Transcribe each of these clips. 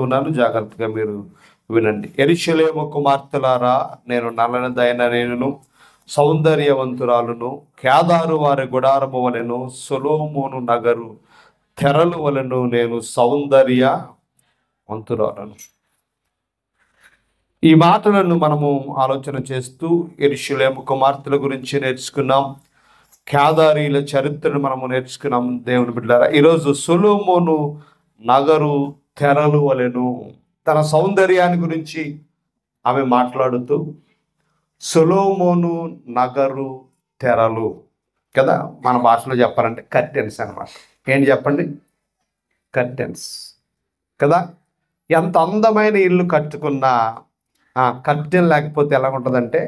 ఉన్నాను, జాగ్రత్తగా మీరు వినండి. యెరూషలేము కుమార్తెలారా, నేను నల్లనిదైన నేనును సౌందర్యవంతురాలును, కేదారు వారి గుడారము వలెను, సొలొమోను నగరు తెరలు వలెను నేను సౌందర్యవంతురాలను. ఈ మాటలను మనము ఆలోచన చేస్తూ యెరూషలేము కుమార్తెల గురించి నేర్చుకున్నాం, కేదారీల చరిత్రను మనము నేర్చుకున్నాం. దేవుని బిడ్డలారా, ఈరోజు సొలొమోను నగరు తెరలు వలెను, తన సౌందర్యాన్ని గురించి ఆమె మాట్లాడుతూ సొలొమోను నగరు తెరలు కదా, మన భాషలో చెప్పాలంటే కర్టెన్స్ అన్నమాట. ఏంటి చెప్పండి? కర్టెన్స్ కదా. ఎంత అందమైన ఇల్లు కట్టుకున్నా కర్టెన్ లేకపోతే ఎలా ఉంటుందంటే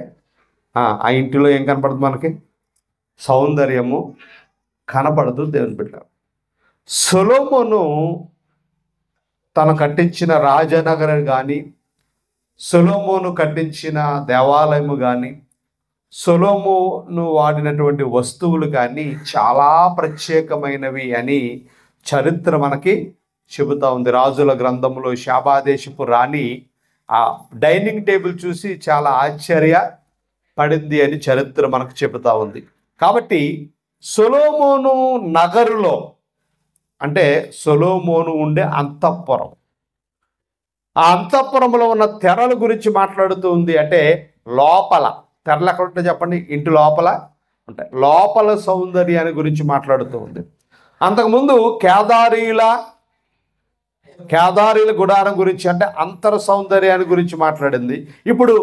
ఆ ఇంటిలో ఏం కనపడుతుంది? మనకి సౌందర్యము కనపడదు. దేవుని బిడ్డ, సొలొమోను తను కట్టించిన రాజనగరం కానీ, సొలొమోను కట్టించిన దేవాలయము కానీ, సొలొమోను వాడినటువంటి వస్తువులు కానీ చాలా ప్రత్యేకమైనవి అని చరిత్ర మనకి చెబుతా ఉంది. రాజుల గ్రంథంలో శాబాదేశపు రాణి ఆ డైనింగ్ టేబుల్ చూసి చాలా ఆశ్చర్యపడింది అని చరిత్ర మనకు చెబుతా ఉంది. కాబట్టి సొలొమోను నగరులో అంటే సొలొమోను ఉండే అంతఃపురం, ఆ అంతఃపురంలో ఉన్న తెరల గురించి మాట్లాడుతూ ఉంది. అంటే లోపల తెరలు ఎక్కడ ఉంటాయి చెప్పండి? ఇంటి లోపల ఉంటాయి. లోపల సౌందర్యాన్ని గురించి మాట్లాడుతూ ఉంది. అంతకుముందు కేదారీల గుడారం గురించి అంటే అంతర సౌందర్యాన్ని గురించి మాట్లాడింది. ఇప్పుడు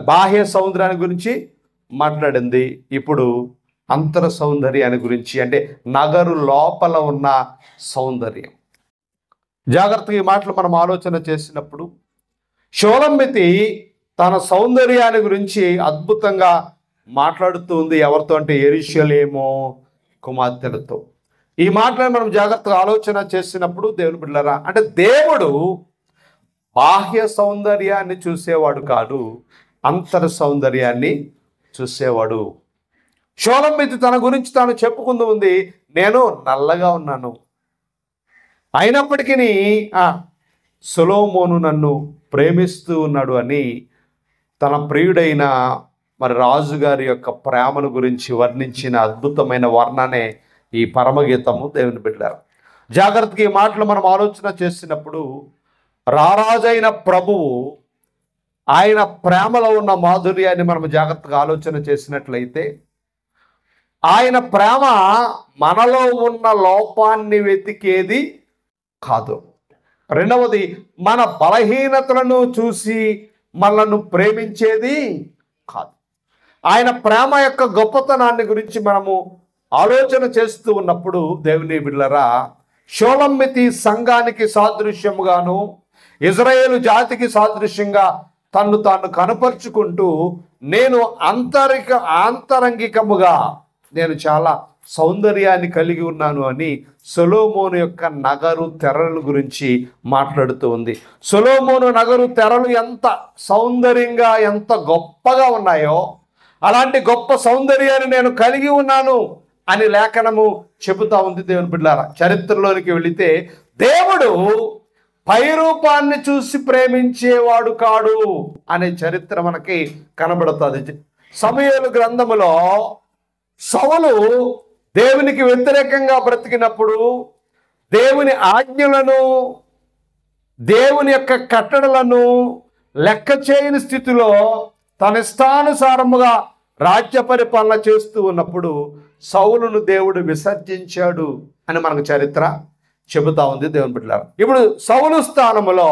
బాహ్య సౌందర్యాన్ని గురించి మాట్లాడింది. ఇప్పుడు అంతర సౌందర్యాన్ని గురించి అంటే నగరు లోపల ఉన్న సౌందర్యం. జాగ్రత్తగా ఈ మాటలు మనం ఆలోచన చేసినప్పుడు షూలమ్మితి తన సౌందర్యాన్ని గురించి అద్భుతంగా మాట్లాడుతూ ఉంది. ఎవరితో అంటే యెరూషలేము కుమార్తెలతో. ఈ మాటలను మనం జాగ్రత్తగా ఆలోచన చేసినప్పుడు దేవుని బిడ్డలారా, అంటే దేవుడు బాహ్య సౌందర్యాన్ని చూసేవాడు కాదు, అంతర సౌందర్యాన్ని చూసేవాడు. షూలమ్మితి తన గురించి తాను చెప్పుకుంటూ ఉంది, నేను నల్లగా ఉన్నాను, అయినప్పటికీ సొలొమోను నన్ను ప్రేమిస్తూ ఉన్నాడు అని తన ప్రియుడైన రాజుగారి యొక్క ప్రేమను గురించి వర్ణించిన అద్భుతమైన వర్ణనే ఈ పరమగీతము. దేవుని బిడ్డలారా, జాగ్రత్తగా ఈ మాటలు మనం ఆలోచన చేసినప్పుడు రారాజైన ప్రభువు ఆయన ప్రేమలో ఉన్న మాధుర్యాన్ని మనం జాగ్రత్తగా ఆలోచన చేసినట్లయితే ఆయన ప్రేమ మనలో ఉన్న లోపాన్ని వెతికేది కాదు. రెండవది, మన బలహీనతలను చూసి మనల్ని ప్రేమించేది కాదు. ఆయన ప్రేమ యొక్క గొప్పతనాన్ని గురించి మనము ఆలోచన చేస్తూ ఉన్నప్పుడు దేవుని బిడ్డలారా, షూలమ్మితి సంఘానికి సాదృశ్యముగాను ఇజ్రాయేలు జాతికి సాదృశ్యంగా తన్ను తాను కనపరుచుకుంటూ నేను ఆంతరంగికముగా నేను చాలా సౌందర్యాన్ని కలిగి ఉన్నాను అని సొలొమోను యొక్క నగరు తెరల గురించి మాట్లాడుతూ ఉంది. సొలొమోను నగరు తెరలు ఎంత సౌందర్యంగా ఎంత గొప్పగా ఉన్నాయో అలాంటి గొప్ప సౌందర్యాన్ని నేను కలిగి ఉన్నాను అని లేఖనము చెబుతా ఉంది. దేవుని బిడ్డలారా, చరిత్రలోనికి వెళితే దేవుడు పైరూపాన్ని చూసి ప్రేమించేవాడు కాడు అనే చరిత్ర మనకి కనబడుతుంది. సమూయేలు గ్రంథములో సౌలు దేవునికి వ్యతిరేకంగా బ్రతికినప్పుడు దేవుని ఆజ్ఞలను దేవుని యొక్క కట్టడలను లెక్క చేయని స్థితిలో తన ఇష్టానుసారముగా రాజ్య పరిపాలన చేస్తూ ఉన్నప్పుడు సౌలును దేవుడు విసర్జించాడు అని మనకు చరిత్ర చెబుతా ఉంది. దేవుని బిడ్డలారా, ఇప్పుడు సౌలు స్థానములో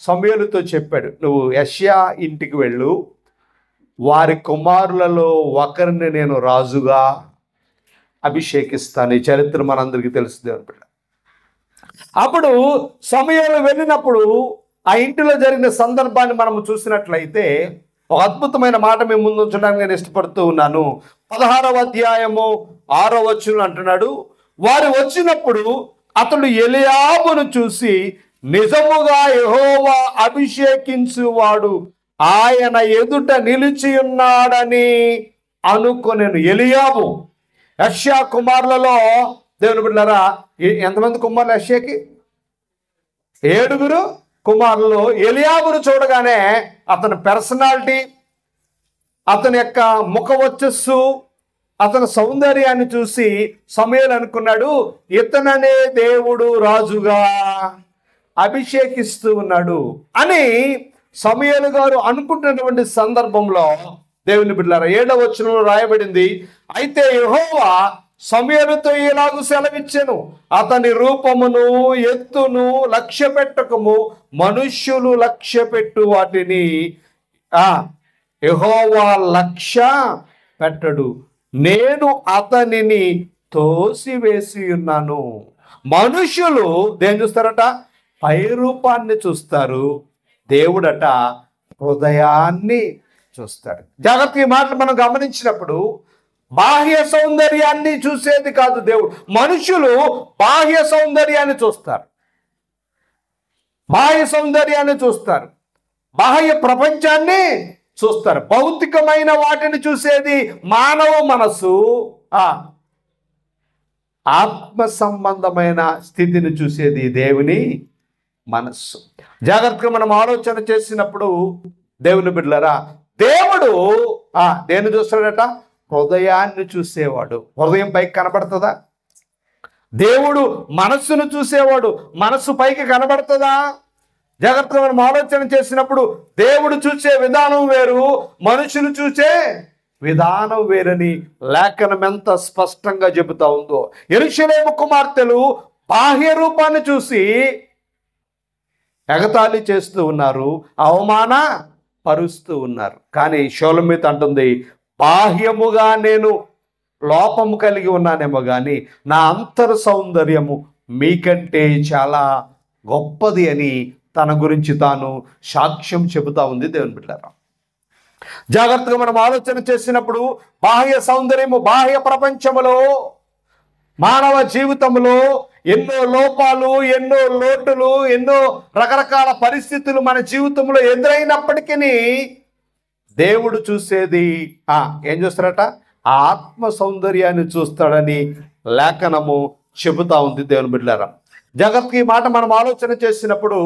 సమూయేలుతో చెప్పాడు, నువ్వు యెష్యా ఇంటికి వెళ్ళు, వారి కుమారులలో ఒకరిని నేను రాజుగా అభిషేకిస్తాను. ఈ చరిత్ర మనందరికీ తెలుసు. దేవుని బిడ్డ, అప్పుడు సమూయేలు వెళ్ళినప్పుడు ఆ ఇంటిలో జరిగిన సందర్భాన్ని మనము చూసినట్లయితే ఒక అద్భుతమైన మాట మేము ముందు ఉంచడానికి నేను ఇష్టపడుతూ ఉన్నాను. 16వ అధ్యాయము 6వ వచనం అంటున్నాడు, వారు వచ్చినప్పుడు అతడు ఎలీయాబును చూసి నిజముగా యెహోవా అభిషేకించువాడు ఆయన ఎదుట నిలిచి ఉన్నాడని అనుకొనెను. ఎలీయాబు యెష్యా కుమారులలో దేవుని బిడ్డలారా, ఎంతమంది కుమారులు యెష్యాకి? 7 కుమారులు ఎలియాబును చూడగానే అతని పర్సనాలిటీ, అతని యొక్క ముఖ వచ్చస్సు, అతని సౌందర్యాన్ని చూసి సమూయేలు అనుకున్నాడు, ఇతననే దేవుడు రాజుగా అభిషేకిస్తూ ఉన్నాడు అని సమూయేలు గారు అనుకుంటున్నటువంటి సందర్భంలో దేవుని బిడ్డలారా 7వ వచనంలో రాయబడింది, అయితే యెహోవా సమూయేలుతో ఇలాగు సెలవిచ్చెను, అతని రూపమును ఎత్తును లక్ష్య పెట్టకము, మనుష్యులు లక్ష్య పెట్టు వాటిని యెహోవా లక్ష్య పెట్టడు, నేను అతనిని తోసివేసి ఉన్నాను. మనుషులు దేని చూస్తారట? పై రూపాన్ని చూస్తారు, దేవుడట హృదయాన్ని చూస్తాడు. జాగ్రత్తగా ఈ మాటలు మనం గమనించినప్పుడు బాహ్య సౌందర్యాన్ని చూసేది కాదు దేవుడు. మనుషులు బాహ్య సౌందర్యాన్ని చూస్తారు, బాహ్య సౌందర్యాన్ని చూస్తారు, బాహ్య ప్రపంచాన్ని చూస్తారు. భౌతికమైన వాటిని చూసేది మానవ మనసు, ఆత్మ సంబంధమైన స్థితిని చూసేది దేవుని మనస్సు. జాగ్రత్తగా మనం ఆలోచన చేసినప్పుడు దేవుని బిడ్డలారా, దేవుడు దేన్ని చూస్తాడట? హృదయాన్ని చూసేవాడు. హృదయం పైకి కనబడుతుందా? దేవుడు మనస్సును చూసేవాడు, మనస్సు పైకి కనబడుతుందా? జాగ్రత్తగా మనం ఆలోచన చేసినప్పుడు దేవుడు చూసే విధానం వేరు, మనుషులు చూసే విధానం వేరని లేఖనం ఎంత స్పష్టంగా చెబుతా ఉందో. యెరూషలేము కుమార్తెలు బాహ్య రూపాన్ని చూసి ఎగతాళి చేస్తూ ఉన్నారు, అవమాన పరుస్తూ ఉన్నారు. కానీ షోలమీత్ అంటుంది, బాహ్యముగా నేను లోపము కలిగి ఉన్నానేమో కానీ నా అంతర్ సౌందర్యము మీకంటే చాలా గొప్పది అని తన గురించి తాను సాక్ష్యం చెబుతా ఉంది దేవుని బిడ్డలారా. జాగ్రత్తగా మనం ఆలోచన చేసినప్పుడు బాహ్య సౌందర్యము, బాహ్య ప్రపంచములో, మానవ జీవితంలో ఎన్నో లోపాలు, ఎన్నో లోటులు, ఎన్నో రకరకాల పరిస్థితులు మన జీవితంలో ఎదురైనప్పటికీ దేవుడు చూసేది ఏం చూస్తారట? ఆత్మ సౌందర్యాన్ని చూస్తాడని లేఖనము చెబుతా ఉంది దేవుని బిడ్డలారా. జాగ్రత్తగా ఈ మాట మనం ఆలోచన చేసినప్పుడు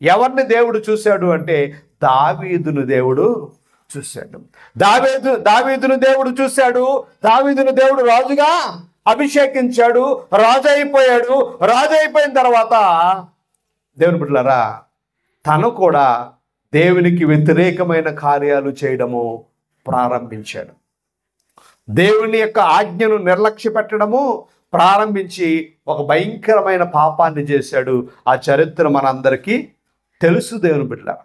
ఎవరిని దేవుడు చూశాడు అంటే దావీదును దేవుడు చూశాడు. దావీదును దేవుడు చూశాడు. దావీదును దేవుడు రాజుగా అభిషేకించాడు, రాజు అయిపోయాడు. రాజు అయిపోయిన తర్వాత దేవుని బిడ్డలారా తను కూడా దేవునికి వ్యతిరేకమైన కార్యాలు చేయడము ప్రారంభించాడు. దేవుని యొక్క ఆజ్ఞను నిర్లక్ష్య పెట్టడము ప్రారంభించి ఒక భయంకరమైన పాపాన్ని చేశాడు. ఆ చరిత్ర మనందరికీ తెలుసు దేవుని బిడ్డలారా.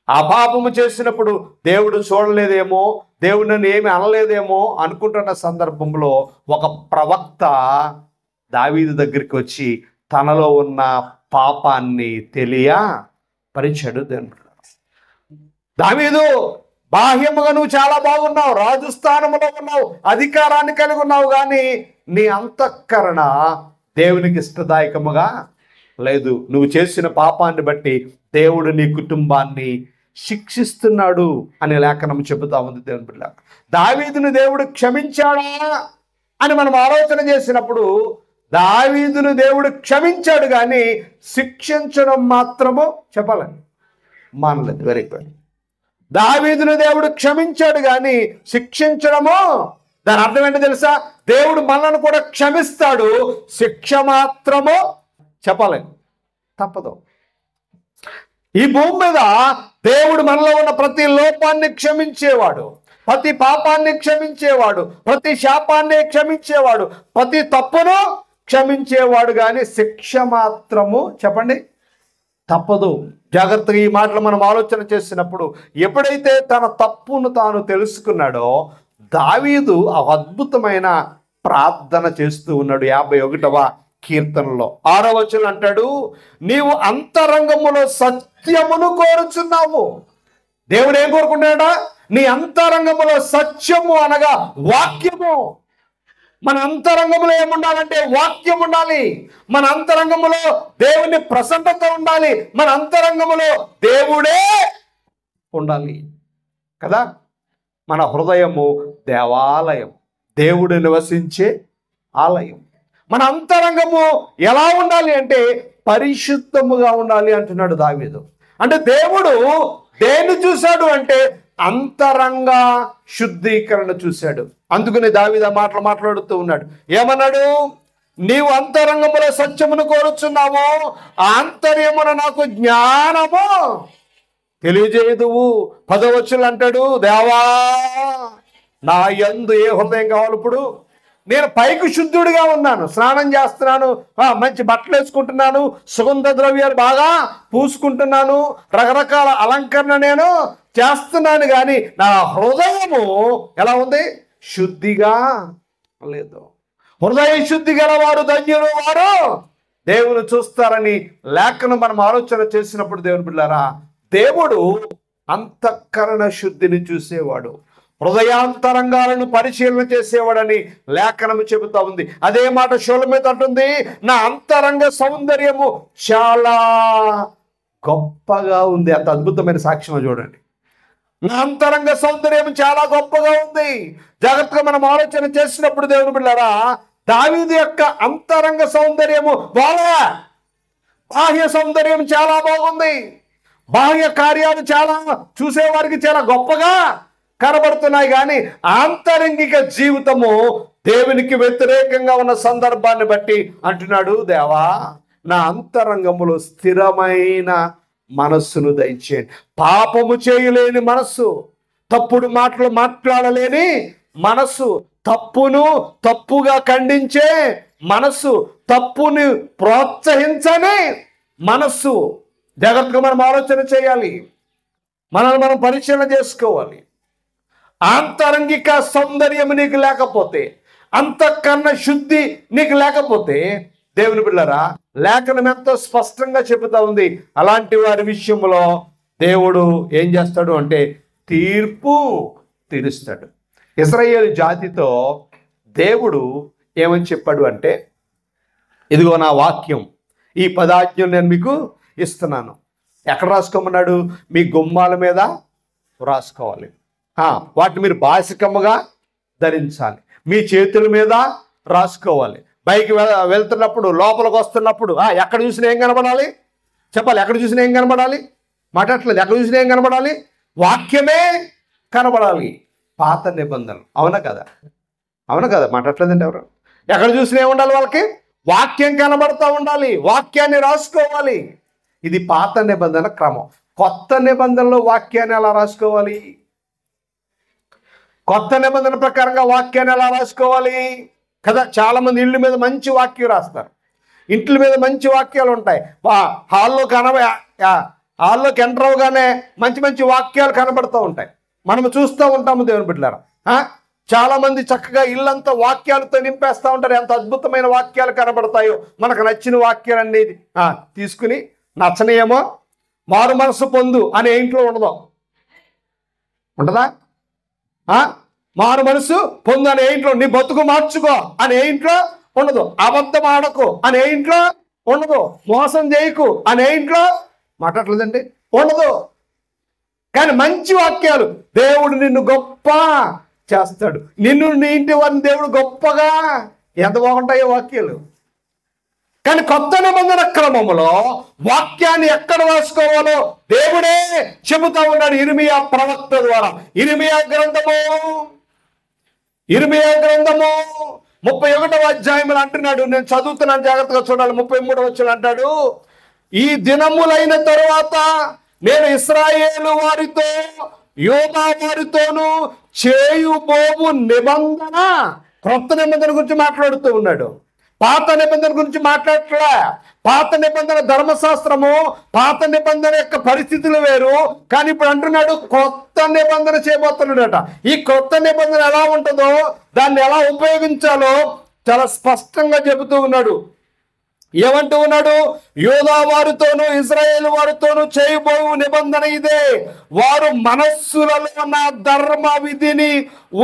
ఆ పాపము చేసినప్పుడు దేవుడు చూడలేదేమో, దేవుడు నన్ను ఏమి అనలేదేమో అనుకుంటున్న సందర్భంలో ఒక ప్రవక్త దావీదు దగ్గరికి వచ్చి తనలో ఉన్న పాపాన్ని తెలియపరిచాడు దేవుని బిడ్డలారా. దావీదు, బాహ్యముగా నువ్వు చాలా బాగున్నావు, రాజు స్థానంలో ఉన్నావు, అధికారాన్ని కలిగి ఉన్నావు, కానీ నీ అంతఃకరణ దేవునికి ఇష్టదాయకముగా లేదు. నువ్వు చేసిన పాపాన్ని బట్టి దేవుడు నీ కుటుంబాన్ని శిక్షిస్తున్నాడు అనే లేఖనం చెబుతా ఉంది దేవుని బిడ్డ. దావీదును దేవుడు క్షమించాడా అని మనం ఆలోచన చేసినప్పుడు దావీదును దేవుడు క్షమించాడు, కానీ శిక్షించడం మాత్రము చెప్పాలని మానలేదు. Very good. దావీదును దేవుడు క్షమించాడు, కానీ శిక్షించడము, దాని అర్థం ఏంటో తెలుసా? దేవుడు మనల్ని కూడా క్షమిస్తాడు, శిక్ష మాత్రము చెప్పాలని తప్పదు. ఈ భూమి మీద దేవుడు మనలో ఉన్న ప్రతి లోపాన్ని క్షమించేవాడు, ప్రతి పాపాన్ని క్షమించేవాడు, ప్రతి శాపాన్ని క్షమించేవాడు, ప్రతి తప్పును క్షమించేవాడు, కానీ శిక్ష మాత్రము చెప్పండి తప్పదు. జాగ్రత్తగా ఈ మాటలు మనం ఆలోచన చేసినప్పుడు ఎప్పుడైతే తన తప్పును తాను తెలుసుకున్నాడో దావీదు ఆ అద్భుతమైన ప్రార్థన చేస్తూ ఉన్నాడు. 51వ కీర్తనలో 6వ వచనం అంటాడు, నీవు అంతరంగములో సత్యమును కోరుచున్నావు. దేవుడు ఏం కోరుకుంటాడా? నీ అంతరంగములో సత్యము అనగా వాక్యము. మన అంతరంగంలో ఏముండాలంటే వాక్యం ఉండాలి. మన అంతరంగంలో దేవుని ప్రసన్నత ఉండాలి. మన అంతరంగంలో దేవుడే ఉండాలి కదా. మన హృదయము దేవాలయం, దేవుడు నివసించే ఆలయం. మన అంతరంగము ఎలా ఉండాలి అంటే పరిశుద్ధముగా ఉండాలి అంటున్నాడు దావీదు. అంటే దేవుడు దేన్ని చూశాడు అంటే అంతరంగ శుద్ధీకరణ చూశాడు. అందుకని దావీదు ఆ మాటలు మాట్లాడుతూ ఉన్నాడు. ఏమన్నాడు? నీవు అంతరంగములో సత్యమును కోరుచున్నావు, ఆంతర్యమున నాకు జ్ఞానము తెలియజేయుదువు. 10వ వచనం అంటాడు, దేవా నా యందు ఏ హృదయం కావాలి? ఇప్పుడు నేను పైకి శుద్ధుడిగా ఉన్నాను, స్నానం చేస్తున్నాను, మంచి బట్టలు వేసుకుంటున్నాను, సుగంధ ద్రవ్యాలు బాగా పూసుకుంటున్నాను, రకరకాల అలంకరణ నేను చేస్తున్నాను, కానీ నా హృదయము ఎలా ఉంది? శుద్ధిగా లేదు. హృదయ శుద్ధి గల వారు ధన్యులు, వారు దేవుని చూస్తారని లేఖనం మనం ఆలోచన చేసినప్పుడు దేవుని బిడ్డలారా, దేవుడు అంతఃకరణ శుద్ధిని చూసేవాడు, హృదయాంతరంగాలను పరిశీలన చేసేవాడని లేఖనము చెబుతా ఉంది. అదే మాట షోలమీత అంటుంది, నా అంతరంగ సౌందర్యము చాలా గొప్పగా ఉంది. అంత అద్భుతమైన సాక్ష్యం చూడండి. నా అంతరంగ సౌందర్యం చాలా గొప్పగా ఉంది. జాగ్రత్తగా మనం ఆలోచన చేసినప్పుడు దేవుని బిడ్డలారా, దావీదు యొక్క అంతరంగ సౌందర్యము బాగా, బాహ్య సౌందర్యం చాలా బాగుంది, బాహ్య కార్యాలు చాలా చూసేవారికి చాలా గొప్పగా కనబడుతున్నాయి, కానీ ఆంతరంగిక జీవితము దేవునికి వ్యతిరేకంగా ఉన్న సందర్భాన్ని బట్టి అంటున్నాడు, దేవా నా అంతరంగములో స్థిరమైన మనస్సును దయచేయండి. పాపము చేయలేని మనస్సు, తప్పుడు మాటలు మాట్లాడలేని మనస్సు, తప్పును తప్పుగా ఖండించే మనస్సు, తప్పుని ప్రోత్సహించని మనస్సు. జాగ్రత్తగా మనం ఆలోచన చేయాలి, మనల్ని మనం పరిశీలన చేసుకోవాలి. ఆంతరంగిక సౌందర్యం నీకు లేకపోతే, అంతఃకరణ శుద్ధి నీకు లేకపోతే, దేవుని బిడ్డలారా లేఖనం ఎంతో స్పష్టంగా చెబుతా ఉంది, అలాంటి వారి విషయంలో దేవుడు ఏం చేస్తాడు అంటే తీర్పు తీరుస్తాడు. ఇశ్రాయేలు జాతితో దేవుడు ఏమని చెప్పాడు అంటే, ఇదిగో నా వాక్యం, ఈ 10 ఆజ్ఞలు నేను మీకు ఇస్తున్నాను. ఎక్కడ రాసుకోమన్నాడు? మీ గుమ్మాల మీద రాసుకోవాలి, వాటిని మీరు బాసికముగా ధరించాలి, మీ చేతుల మీద రాసుకోవాలి. పైకి వెళ్తున్నప్పుడు, లోపలికి వస్తున్నప్పుడు ఎక్కడ చూసినా ఏం కనబడాలి? చెప్పాలి. ఎక్కడ చూసినా ఏం కనబడాలి? మాట్లాడట్లేదు. ఎక్కడ చూసినా ఏం కనబడాలి? వాక్యమే కనబడాలి. పాత నిబంధనలు, అవునా కదా? అవునా కదా? మాట్లాడలేదండి ఎవరు? ఎక్కడ చూసినా ఏముండాలి? వాళ్ళకి వాక్యం కనబడతా ఉండాలి, వాక్యాన్ని రాసుకోవాలి. ఇది పాత నిబంధన క్రమం. కొత్త నిబంధనలో వాక్యాన్ని ఎలా రాసుకోవాలి? కొత్త నిబంధన ప్రకారంగా వాక్యాన్ని ఎలా రాసుకోవాలి కదా? చాలా మంది ఇళ్ళ మీద మంచి వాక్యం రాస్తారు, ఇంట్ల మీద మంచి వాక్యాలు ఉంటాయి. హాల్లోకి ఎంటర్ అవగానే మంచి మంచి వాక్యాలు కనబడుతూ ఉంటాయి, మనము చూస్తూ ఉంటాము. దేవుని బిడ్డలారా, చాలా మంది చక్కగా ఇల్లంతా వాక్యాలతో నింపేస్తూ ఉంటారు. ఎంత అద్భుతమైన వాక్యాలు కనబడతాయో. మనకు నచ్చిన వాక్యాలన్నీ తీసుకుని, నచ్చనేమో మారు మనసు పొందు అనే ఇంట్లో ఉండదు, ఉంటుందా? మారు మనసు పొందు అనే ఇంట్లో, నీ బతుకు మార్చుకో అనే ఇంట్లో ఉండదు, అబద్ధం ఆడకు అనే ఇంట్లో ఉండదు, మోసం చేయకు అనే ఇంట్లో మాట్లాడలేదండి ఉండదు. కానీ మంచి వాక్యాలు, దేవుడు నిన్ను గొప్ప చేస్తాడు, నిన్ను నీ ఇంటి వారిని దేవుడు గొప్పగా, ఎంత బాగుంటాయో వాక్యాలు. కానీ కొత్త నిబంధన క్రమంలో వాక్యాన్ని ఎక్కడ రాసుకోవాలో దేవుడే చెబుతా ఉన్నాడు ఇర్మియా ప్రవక్త ద్వారా. ఇర్మియా గ్రంథము 31వ అధ్యాయంలో అంటున్నాడు, నేను చదువుతున్నాను, జాగ్రత్తగా చూడాలి. 33వ వచనం అంటాడు, ఈ దినములైన తరువాత నేను ఇశ్రాయేలు వారితో యోధా వారితోనూ చేయుబోవు నిబంధన, క్రొత్త నిబంధన గురించి మాట్లాడుతూ ఉన్నాడు. పాత నిబంధన గురించి మాట్లాడట్లే. పాత నిబంధన ధర్మశాస్త్రము, పాత నిబంధన యొక్క పరిస్థితులు వేరు. కానీ ఇప్పుడు అంటున్నాడు కొత్త నిబంధన చేయబోతున్నాడట. ఈ కొత్త నిబంధన ఎలా ఉంటుందో, దాన్ని ఎలా ఉపయోగించాలో చాలా స్పష్టంగా చెబుతూ ఉన్నాడు. ఏమంటూ ఉన్నాడు? యోధా వారితోనూ ఇశ్రాయేలు వారితోనూ చేయబోవు నిబంధన ఇదే, వారు మనస్సులలో నా ధర్మ విధిని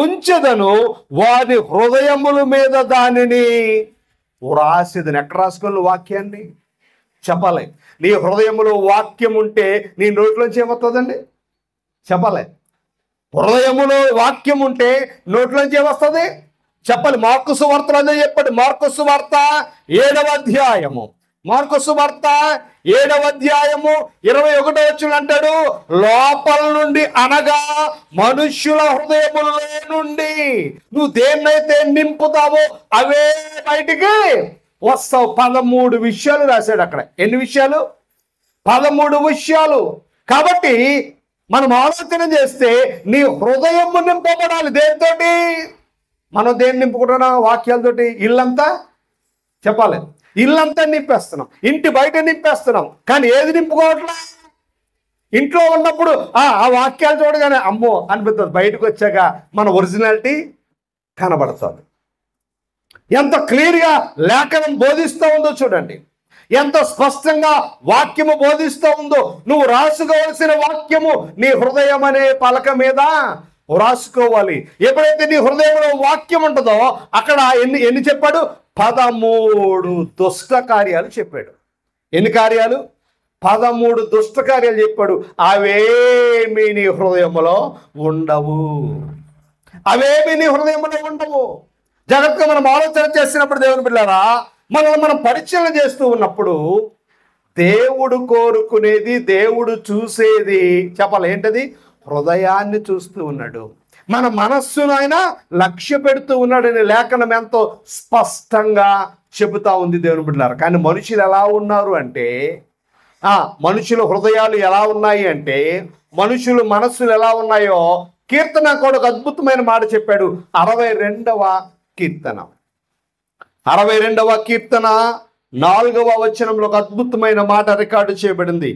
ఉంచెదను, వారి హృదయముల మీద దానిని వ్రాసేదని. ఎక్కడ రాసుకోవాలి వాక్యాన్ని? చెప్పాలి. నీ హృదయంలో వాక్యం ఉంటే నీ నోట్లోంచి ఏమొస్తుందండి? చెప్పాలి. హృదయములో వాక్యం ఉంటే నోట్లోంచి ఏమొస్తుంది? చెప్పాలి. మార్కు సువార్తలో అదే చెప్పండి. మార్కు సువార్త 7వ అధ్యాయము, మార్కు సువార్త 7వ అధ్యాయము 21వ వచనం అంటాడు, లోపల నుండి అనగా మనుష్యుల హృదయములో నుండి నువ్వు దేన్నైతే నింపుతావో అవే బయటికి వస్తావు. 13 విషయాలు రాశాడు అక్కడ. ఎన్ని విషయాలు? 13 విషయాలు. కాబట్టి మనం ఆలోచన చేస్తే నీ హృదయం నింపబడాలి. దేనితోటి? మనం దేన్ని నింపుకుంటున్నాం? వాక్యాలతోటి. ఇల్లంతా చెప్పాలి, ఇల్లంతా నింపేస్తున్నాం, ఇంటి బయట నింపేస్తున్నాం, కానీ ఏది నింపుకోవట్లే? ఇంట్లో ఉన్నప్పుడు ఆ వాక్యాలు చూడగానే అమ్మో అనిపిస్తుంది, బయటకు వచ్చాక మన ఒరిజినాలిటీ కనబడుతుంది. ఎంత క్లియర్గా లేఖనం బోధిస్తూ ఉందో చూడండి, ఎంత స్పష్టంగా వాక్యము బోధిస్తూ ఉందో. నువ్వు రాసుకోవలసిన వాక్యము నీ హృదయం అనే పలక మీద రాసుకోవాలి. ఎప్పుడైతే నీ హృదయంలో వాక్యం ఉంటుందో అక్కడ ఎన్ని చెప్పాడు? 13 దుష్ట కార్యాలు చెప్పాడు. ఎన్ని కార్యాలు? 13 దుష్ట కార్యాలు చెప్పాడు. అవేమి నీ హృదయంలో ఉండవు, అవేమి నీ హృదయంలో ఉండవు. జాగ్రత్తగా మనం ఆలోచన చేసినప్పుడు దేవుని బిడ్డలారా, మనల్ని మనం పరిచయం చేస్తూ ఉన్నప్పుడు దేవుడు కోరుకునేది, దేవుడు చూసేది చెప్పాలి ఏంటది? హృదయాన్ని చూస్తూ ఉన్నాడు. మన మనస్సును ఆయన లక్ష్య పెడుతూ ఉన్నాడని లేఖనం ఎంతో స్పష్టంగా చెబుతా ఉంది దేవుని బిడ్డలారా. కానీ మనుషులు ఎలా ఉన్నారు అంటే, మనుషుల హృదయాలు ఎలా ఉన్నాయి అంటే, మనుషుల మనస్సులు ఎలా ఉన్నాయో కీర్తన కూడా ఒక అద్భుతమైన మాట చెప్పాడు. 62వ కీర్తన, 62వ కీర్తన 4వ వచనంలో ఒక అద్భుతమైన మాట రికార్డు చేయబడింది.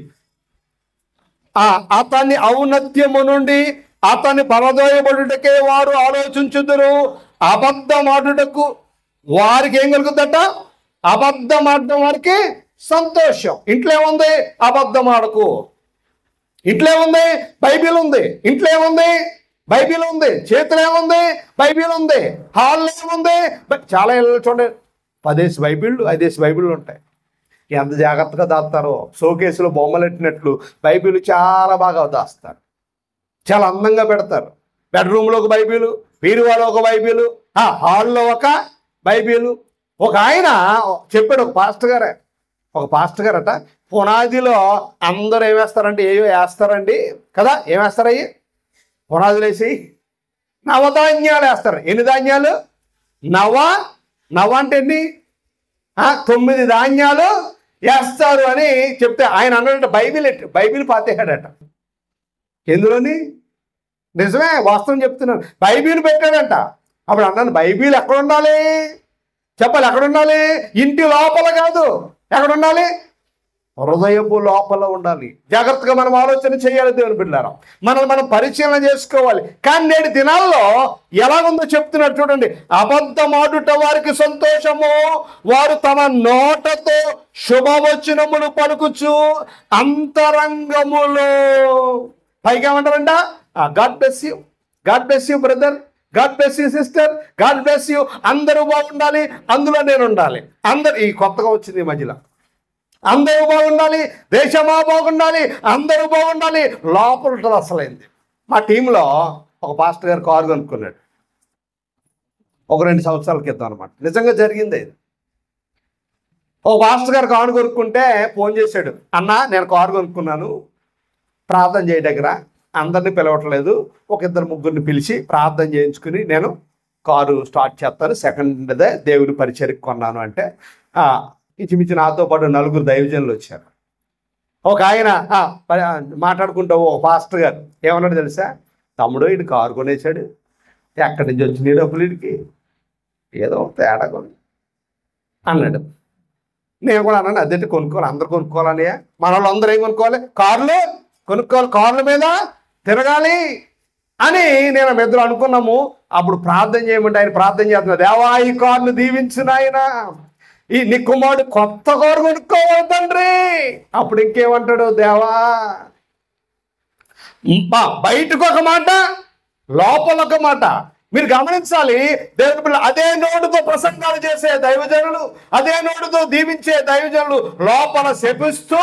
అతని ఔన్నత్యము నుండి అతని పరదోయబడుటకే వారు ఆలోచించుదురు, అబద్ధమాడుటకు వారికి ఏం కలుగుద్దట? అబద్ధమాడడం వారికి సంతోషం. ఇంట్లో ఏముంది? అబద్ధమాడకు. ఇంట్లో ఏముంది? బైబిల్ ఉంది. ఇంట్లో ఏముంది? బైబిల్ ఉంది. చేతులు ఏముంది? బైబిల్ ఉంది. హాల్లో ఏముంది? చాలా ఇళ్ళు చూడండి, 10 బైబిళ్ళు 5 బైబిళ్ళు ఉంటాయి. ఎంత జాగ్రత్తగా దాస్తారో, షోకేసులో బొమ్మలు పెట్టినట్లు బైబిల్ చాలా బాగా దాస్తారు, చాలా అందంగా పెడతారు. బెడ్రూమ్లో ఒక బైబిలు, బీరువాలో ఒక బైబిలు, హాల్లో ఒక బైబిలు. ఒక ఆయన చెప్పాడు, ఒక పాస్టర్ గారట, పునాదిలో అందరూ ఏమేస్తారంటే ఏవో వేస్తారండి కదా, ఏమేస్తారయ్యి? పునాదులు వేసి నవధాన్యాలు వేస్తారు. ఎన్ని ధాన్యాలు? నవ అంటే ఎన్ని? 9 ధాన్యాలు వేస్తారు అని చెప్తే ఆయన అన్నాడంట, బైబిల్ పాతేశాడట. ఎందులోని? నిజమే, వాస్తవం చెప్తున్నాను. బైబిల్ పెట్టాడంట. అప్పుడు అన్నాను, బైబిల్ ఎక్కడ ఉండాలి? చెప్పాలి, ఎక్కడ ఉండాలి? ఇంటి లోపల కాదు, ఎక్కడ ఉండాలి? హృదయపు లోపల ఉండాలి. జాగ్రత్తగా మనం ఆలోచన చేయాలి దేవుని బిడ్డలారా, మనం పరిశీలన చేసుకోవాలి. కానీ నేటి దినాల్లో ఎలాగుందో చెప్తున్నాడు చూడండి. అబద్ధమాడుట వారికి సంతోషము, వారు తమ నోటతో శుభవచనములు పలుకుచు అంతరంగములో పైగా ఏమంటారంట? God bless you, God bless you brother, God bless you sister, God bless you. అందరూ బాగుండాలి, అందులో నేను ఉండాలి. ఈ కొత్తగా వచ్చింది ఈ మధ్యలో, అందరూ బాగుండాలి, దేశమా బాగుండాలి, అందరూ బాగుండాలి. లోపల ఉంటుంది అసలైంది. మా టీంలో ఒక పాస్టర్ గారు కారు కొనుక్కున్నాడు ఒక 2 సంవత్సరాల క్రితం అనమాట. నిజంగా జరిగింది ఇది. ఒక పాస్టర్ గారు కారు కొనుక్కుంటే ఫోన్ చేశాడు, అన్న నేను కారు కొనుక్కున్నాను, ప్రార్థన చేయ దగ్గర అందరినీ పిలవట్లేదు, ఒక 2-3 పిలిచి ప్రార్థన చేయించుకుని నేను కారు స్టార్ట్ చేస్తాను, సెకండ్దే దేవుని పరిచర్యకు కొన్నాను అంటే ఇంచుమించు నాతో పాటు 4 దైవజనులు వచ్చారు. ఒక ఆయన మాట్లాడుకుంటూ ఒక పాస్టర్ గారు ఏమన్నాడు తెలుసా? తమ్ముడు వీడు కారు కొనేసాడు, ఎక్కడి నుంచి వచ్చినాయి డబ్బులు వీడికి, ఏదో తేడా కొని అన్నాడు. నేను కూడా అన్నాను, అదేంటి కొనుక్కోవాలి, అందరు కొనుక్కోవాలని, మన వాళ్ళు అందరూ ఏం కొనుక్కోవాలి? కార్లు కొనుక్కోవాలి, కార్ల మీద తిరగాలి అని నేను ఇద్దరు అనుకున్నాము. అప్పుడు ప్రార్థన చేయమంటే ఆయన ప్రార్థన చేస్తున్నా, దేవా ఈ కార్లు దీవించిన ఆయన, ఈ నీ కుమారుడు కొత్త కారు కొనుక్కోవాలి తండ్రి. అప్పుడు ఇంకేమంటాడు? దేవా బయటకు ఒక మాట, లోపల ఒక మాట. మీరు గమనించాలి, దేవుని పిల్లలు అదే నోటితో ప్రసంగాలు చేసే దైవజనులు, అదే నోటితో దీవించే దైవజనులు లోపల శపిస్తూ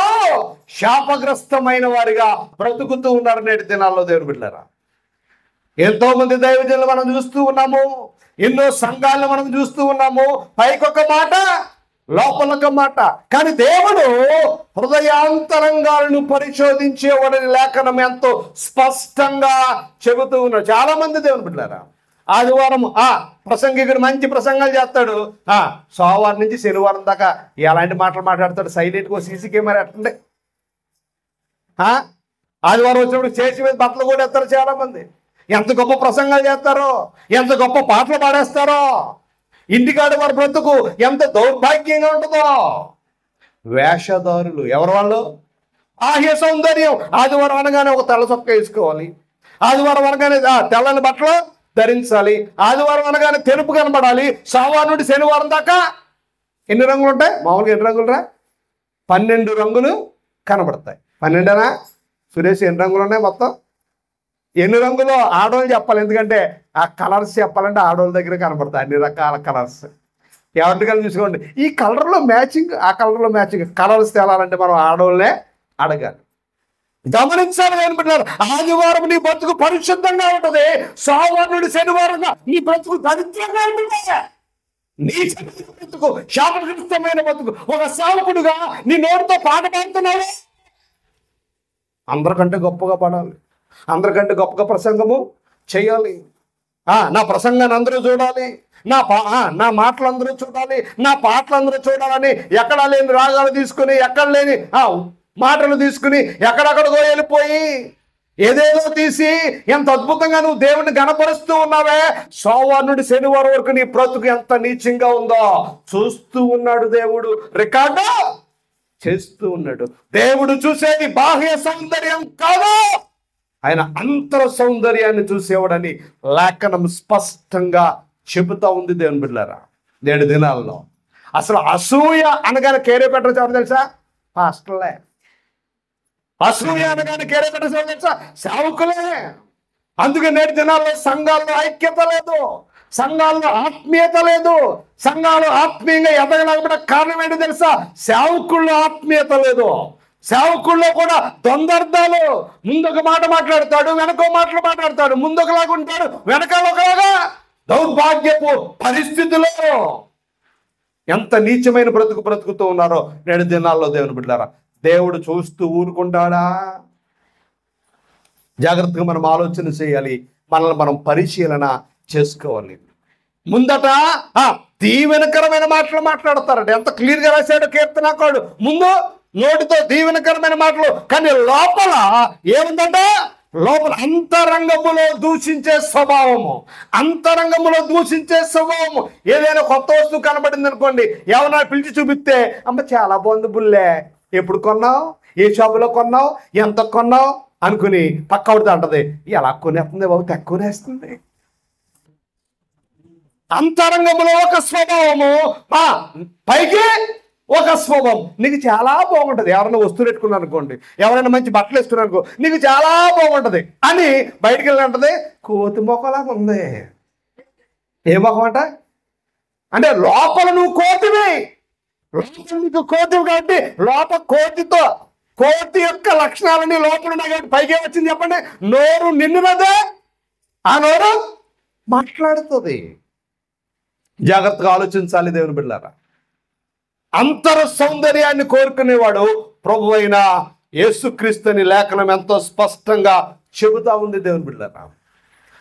శాపగ్రస్తమైన వారిగా బ్రతుకుతూ ఉన్నారు నేటి దినాల్లో. దేవుని బిడ్డలారా, ఎంతో మంది దైవజనులు మనం చూస్తూ ఉన్నాము. ఎన్నో సంఘాలను మనం చూస్తూ ఉన్నాము, పైకొక మాట లోపలొక మాట. కానీ దేవుడు హృదయాంతరంగాలను పరిశోధించేవాడని లేఖనం ఎంతో స్పష్టంగా చెబుతూ ఉన్నాడు. చాలా మంది దేవుని బిడ్డలారా, ఆదివారం ప్రసంగికుడు మంచి ప్రసంగాలు చేస్తాడు, సోమవారం నుంచి శనివారం దాకా ఎలాంటి మాటలు మాట్లాడతాడు, సైలెంట్గా సీసీ కెమెరా ఎట్టండి. ఆదివారం వచ్చినప్పుడు చేసి మీద బట్టలు కూడా ఎత్తారు చాలా మంది. ఎంత గొప్ప ప్రసంగాలు చేస్తారో, ఎంత గొప్ప పాటలు పాడేస్తారో, ఇంటికాడ వారి బ్రతుకు ఎంత దౌర్భాగ్యంగా ఉంటుందో. వేషధారులు ఎవరు వాళ్ళు? బాహ్య సౌందర్యం. ఆదివారం అనగానే ఒక తెల్ల చొక్క వేసుకోవాలి, ఆదివారం అనగానే తెల్లని బట్టలు ధరించాలి, ఆదివారం అనగానే తెలుపు కనబడాలి. సోమవారం నుండి శనివారం దాకా ఎన్ని రంగులు ఉంటాయి? మామూలుగా ఎన్ని రంగులు రా? 12 రంగులు కనబడతాయి. 12నా సురేష్? ఎన్ని రంగులు ఉన్నాయి మొత్తం? ఎన్ని రంగులో ఆడవాళ్ళు చెప్పాలి, ఎందుకంటే ఆ కలర్స్ చెప్పాలంటే ఆడవాళ్ళ దగ్గర కనబడతాయి అన్ని రకాల కలర్స్. ఎవరి కలిసి చూసుకోండి, ఈ కలర్లో మ్యాచింగ్, ఆ కలర్లో మ్యాచింగ్, కలర్స్ తేలాలంటే మనం ఆడవాళ్ళనే అడగాలి. గమనించాలి ఏమనుకుంటున్నారు? ఆదివారం నీ బ్రతుకు పరిశుద్ధంగా ఉంటుంది, సోమవారం నుండి శనివారంగా నీ బ్రతుకు దరిద్రంగా ఉంటుంది. నీ బ్రతుకు శాపగ్రస్తమైన బ్రతుకు. ఒక సేవకుడుగా నీ నోటితో పాట పాడుతున్నావు, అందరికంటే గొప్పగా పాడాలి, అందరికంటే గొప్పగా ప్రసంగము చేయాలి. నా ప్రసంగాన్ని అందరూ చూడాలి, నా మాటలు అందరూ చూడాలి, నా పాటలు అందరూ చూడాలని ఎక్కడా లేని రాగాలు తీసుకుని, ఎక్కడ లేని మాటలు తీసుకుని ఎక్కడెక్కడికో వెళ్ళిపోయి ఏదేదో తీసి ఎంత అద్భుతంగా నువ్వు దేవుని గణపరుస్తూ ఉన్నావే. సోమవారం నుండి శనివారం వరకు నీ బ్రతుకు ఎంత నీచంగా ఉందో చూస్తూ ఉన్నాడు దేవుడు, రికార్డు చేస్తూ ఉన్నాడు. దేవుడు చూసేది బాహ్య సౌందర్యం కాదు, ఆయన అంతర సౌందర్యాన్ని చూసేవాడని లేఖనం స్పష్టంగా చెబుతా ఉంది. దేవుని బిడ్డలారా, 7 దినాల్లో అసలు అసూయ అనగానే కేరే పెట్టరు ఎవరు తెలుసా? పాస్టర్లే. అసూయ అనగానే కేరే పెట్టరు ఎవరు తెలుసా? సేవకులే. అందుకే 7 దినాల్లో సంఘాల్లో ఐక్యత లేదు, సంఘాల్లో ఆత్మీయత లేదు. సంఘాలు ఆత్మీయంగా ఎదగలేకపోవడం కారణం ఏంటో తెలుసా? సేవకుల్లో ఆత్మీయత లేదు. సేవకుల్లో కూడా ద్వంద్వార్థాలు. ముందొక మాట మాట్లాడతాడు, వెనకో మాటలు మాట్లాడతాడు. ముందొకలాగా ఉంటాడు, వెనకాల ఒకలాగా. దౌర్భాగ్యపు పరిస్థితుల్లో ఎంత నీచమైన బ్రతుకుతూ ఉన్నారో 7 దినాల్లో దేవుని బిడ్డలారా. దేవుడు చూస్తూ ఊరుకుంటాడా? జాగ్రత్తగా మనం ఆలోచన చేయాలి, మనల్ని మనం పరిశీలన చేసుకోవాలి. ముందట దీవెనకరమైన మాటలు మాట్లాడతారట. ఎంత క్లియర్గా రాశాడు కీర్తనకారుడు. ముందు నోటితో దీవెనకరమైన మాటలు, కానీ లోపల ఏముందంట? లోపల అంతరంగములో దూషించే స్వభావము, అంతరంగములో దూషించే స్వభావము. ఏదైనా కొత్త వస్తువు కనబడింది అనుకోండి, ఎవరైనా పిలిచి చూపిస్తే, అమ్మ చాలా బాగుంది బుల్లే, ఎప్పుడు కొన్నావు, ఏ షాపులో కొన్నావు, ఎంత కొన్నావు అనుకుని పక్కవుడితే అంటది, ఎలా కొనేస్తుంది బాబు, తక్కువనేస్తుంది. అంతరంగంలో ఒక స్వభావము, పైకి ఒక స్వభావం. నీకు చాలా బాగుంటుంది. ఎవరైనా వస్తువు పెట్టుకున్నారు అనుకోండి, ఎవరైనా మంచి బట్టలు వేసుకున్నారు అనుకో, నీకు చాలా బాగుంటుంది అని బయటికి వెళ్ళి అంటది, కోతి మొక్కలాగా ఉంది. ఏ మొక్కం అంట? అంటే లోపల నువ్వు కోతివి, లోపల నీకు కోతివి కాబట్టి లోపల కోతి యొక్క లక్షణాలన్నీ లోపల ఉన్నాయి కాబట్టి పైకి వచ్చింది చెప్పండి. నోరు నిండినదే, ఆ నోరు మాట్లాడుతుంది. జాగ్రత్తగా ఆలోచించాలి దేవుని బిడ్డలారా. అంతర సౌందర్యాన్ని కోరుకునేవాడు ప్రభు అయిన యేసుక్రీస్తుని లేఖనం ఎంతో స్పష్టంగా చెబుతా ఉంది దేవుని బిడ్డలారా.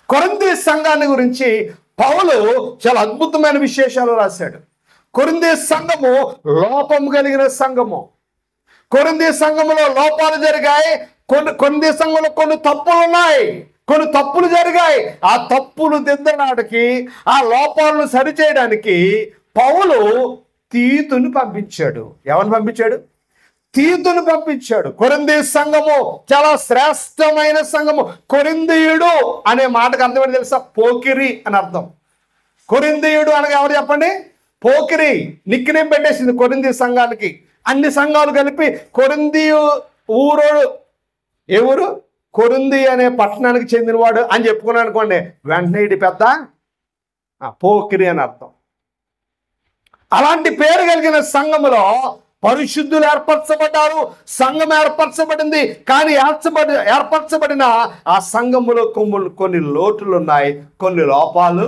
కొరింథీ సంఘాన్ని గురించి పౌలు చాలా అద్భుతమైన విశేషాలు రాశాడు. కొరింథీ సంఘము లోపం కలిగిన సంఘము. కొరింథీ సంఘములో లోపాలు జరిగాయి. కొరింథీ సంఘంలో కొన్ని తప్పులు ఉన్నాయి, కొన్ని తప్పులు జరిగాయి. ఆ తప్పులు దిద్దడానికి, ఆ లోపాలను సరిచేయడానికి పౌలు తీతుని పంపించాడు. ఎవరిని పంపించాడు? తీతుని పంపించాడు. కొరింథీ సంఘము చాలా శ్రేష్టమైన సంఘము. కొరింథీయుడు అనే మాటకు అర్థం ఏంటి తెలుసా? పోకిరి అని అర్థం. కొరింథీయుడు అనగా ఎవరు చెప్పండి? పోకిరి. నిక్నేమ్ పెట్టేసింది కొరింథీ సంఘానికి. అన్ని సంఘాలు కలిపి కొరింథీ ఊరోడు, ఏ ఊరు? కొరింథీ అనే పట్టణానికి చెందినవాడు అని చెప్పుకున్నాను అనుకోండి, వెంటనే ఇది పెద్ద పోకిరి అని అర్థం. అలాంటి పేరు కలిగిన సంఘములో పరిశుద్ధులు ఏర్పరచబడ్డారు, సంఘం ఏర్పరచబడింది. కానీ ఏర్పరచబడిన ఆ సంఘములో కొన్ని లోటులు ఉన్నాయి, కొన్ని లోపాలు